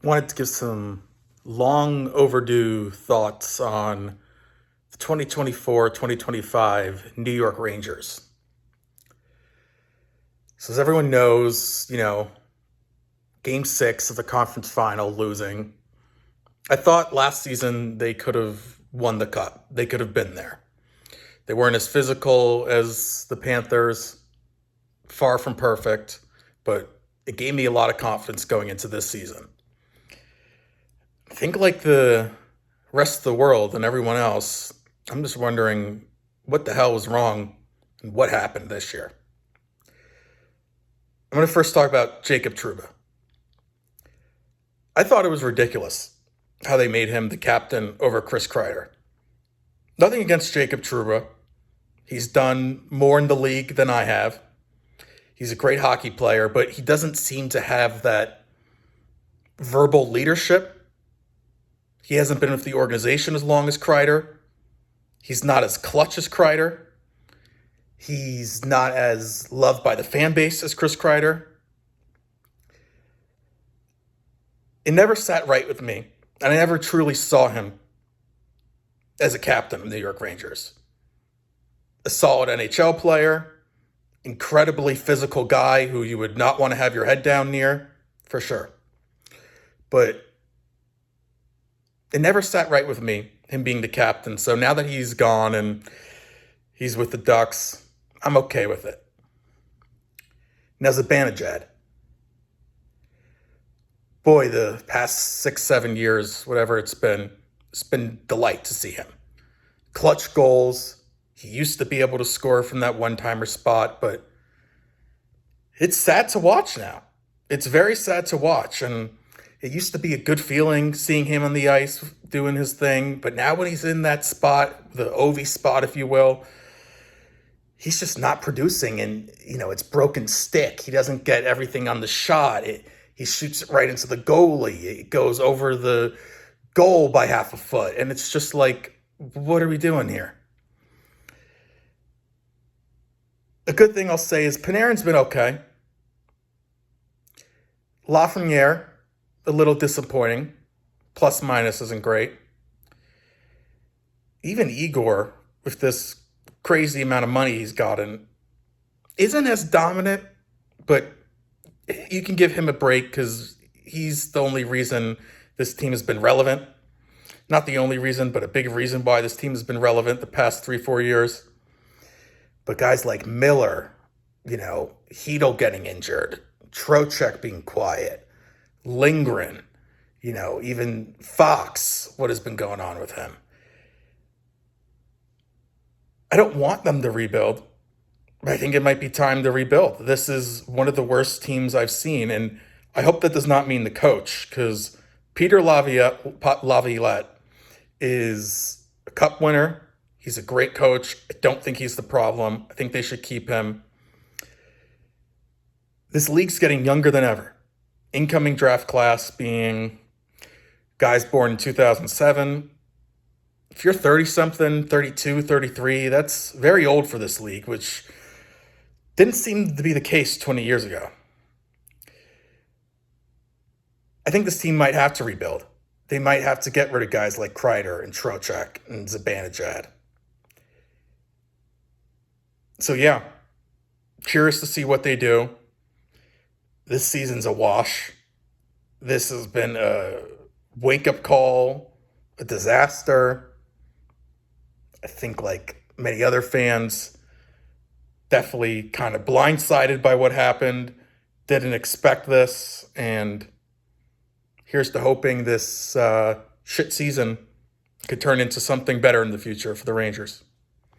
Wanted to give some long overdue thoughts on the 2024-2025 New York Rangers. So as everyone knows, game 6 of the conference final losing. I thought last season they could have won the cup. They could have been there. They weren't as physical as the Panthers, far from perfect, but it gave me a lot of confidence going into this season. I think like the rest of the world and everyone else, I'm just wondering what the hell was wrong and what happened this year. I'm going to first talk about Jacob Trouba. I thought it was ridiculous how they made him the captain over Chris Kreider. Nothing against Jacob Trouba. He's done more in the league than I have. He's a great hockey player, but he doesn't seem to have that verbal leadership. He hasn't been with the organization as long as Kreider. He's not as clutch as Kreider. He's not as loved by the fan base as Chris Kreider. It never sat right with me, and I never truly saw him as a captain of the New York Rangers. A solid NHL player, incredibly physical guy who you would not want to have your head down near, for sure. But it never sat right with me, him being the captain. So now that he's gone and he's with the Ducks, I'm okay with it. Now, Zibanejad. Boy, the past 6-7 years, whatever it's been delight to see him. Clutch goals. He used to be able to score from that one-timer spot, but it's sad to watch now. It's very sad to watch, and it used to be a good feeling seeing him on the ice doing his thing, but now when he's in that spot, the Ovi spot, if you will, he's just not producing, and, it's broken stick. He doesn't get everything on the shot. He shoots it right into the goalie. It goes over the goal by half a foot, and it's just like, what are we doing here? A good thing I'll say is Panarin's been okay. Lafreniere, a little disappointing. Plus minus isn't great. Even Igor, with this crazy amount of money he's gotten, isn't as dominant, but you can give him a break because he's the only reason this team has been relevant. Not the only reason, but a big reason why this team has been relevant the past 3-4 years. But guys like Miller, Hedel getting injured, Trocheck being quiet, Lindgren, even Fox, what has been going on with him. I don't want them to rebuild, but I think it might be time to rebuild. This is one of the worst teams I've seen, and I hope that does not mean the coach, because Peter Laviolette is a cup winner. He's a great coach. I don't think he's the problem. I think they should keep him. This league's getting younger than ever. Incoming draft class being guys born in 2007. If you're 30-something, 32, 33, that's very old for this league, which didn't seem to be the case 20 years ago. I think this team might have to rebuild. They might have to get rid of guys like Kreider and Trocheck and Zibanejad. So yeah, curious to see what they do. This season's a wash. This has been a wake-up call, a disaster. I think like many other fans, definitely kind of blindsided by what happened, didn't expect this, and here's to hoping this shit season could turn into something better in the future for the Rangers.